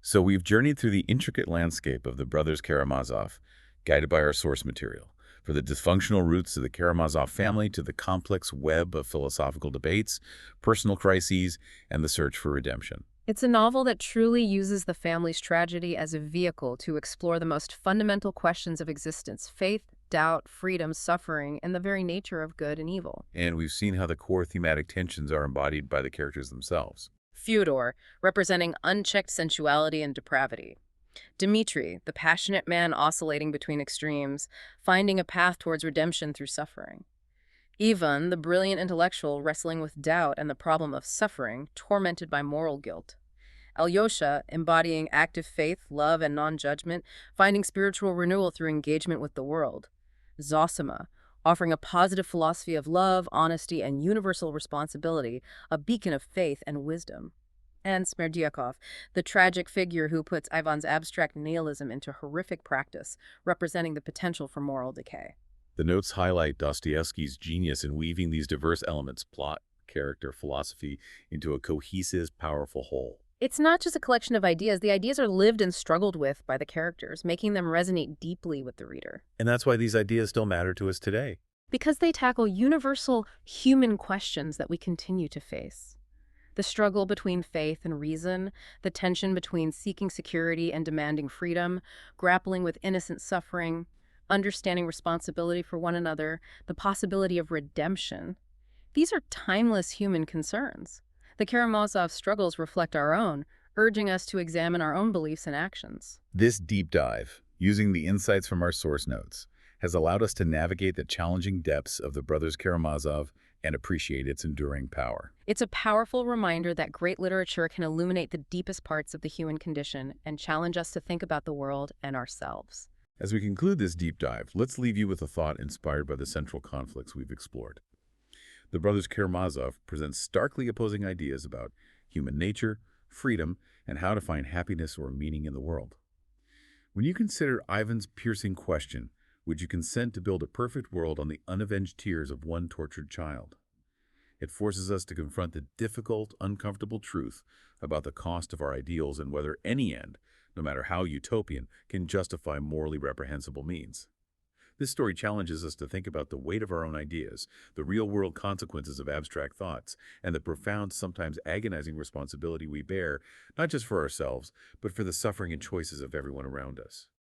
So we've journeyed through the intricate landscape of the brothers Karamazov, guided by our source material, from the dysfunctional roots of the Karamazov family to the complex web of philosophical debates, personal crises, and the search for redemption. It's a novel that truly uses the family's tragedy as a vehicle to explore the most fundamental questions of existence: faith, doubt, freedom, suffering, and the very nature of good and evil. And we've seen how the core thematic tensions are embodied by the characters themselves. Fyodor, representing unchecked sensuality and depravity. Dmitri, the passionate man oscillating between extremes, finding a path towards redemption through suffering. Ivan, the brilliant intellectual wrestling with doubt and the problem of suffering, tormented by moral guilt. Alyosha, embodying active faith, love, and non-judgment, finding spiritual renewal through engagement with the world. Zosima, offering a positive philosophy of love, honesty, and universal responsibility, a beacon of faith and wisdom. And Smerdyakov, the tragic figure who puts Ivan's abstract nihilism into horrific practice, representing the potential for moral decay. The notes highlight Dostoevsky's genius in weaving these diverse elements, plot, character, philosophy, into a cohesive, powerful whole. It's not just a collection of ideas. The ideas are lived and struggled with by the characters, making them resonate deeply with the reader. And that's why these ideas still matter to us today. Because they tackle universal human questions that we continue to face. The struggle between faith and reason, the tension between seeking security and demanding freedom, grappling with innocent suffering, understanding responsibility for one another, the possibility of redemption. These are timeless human concerns. The Karamazov struggles reflect our own, urging us to examine our own beliefs and actions. This deep dive, using the insights from our source notes, has allowed us to navigate the challenging depths of the brothers Karamazov and appreciate its enduring power. It's a powerful reminder that great literature can illuminate the deepest parts of the human condition and challenge us to think about the world and ourselves. As we conclude this deep dive, let's leave you with a thought inspired by the central conflicts we've explored. The brothers Karamazov present starkly opposing ideas about human nature, freedom, and how to find happiness or meaning in the world. When you consider Ivan's piercing question, would you consent to build a perfect world on the unavenged tears of one tortured child? It forces us to confront the difficult, uncomfortable truth about the cost of our ideals and whether any end, no matter how utopian, can justify morally reprehensible means. This story challenges us to think about the weight of our own ideas, the real-world consequences of abstract thoughts, and the profound, sometimes agonizing responsibility we bear, not just for ourselves, but for the suffering and choices of everyone around us.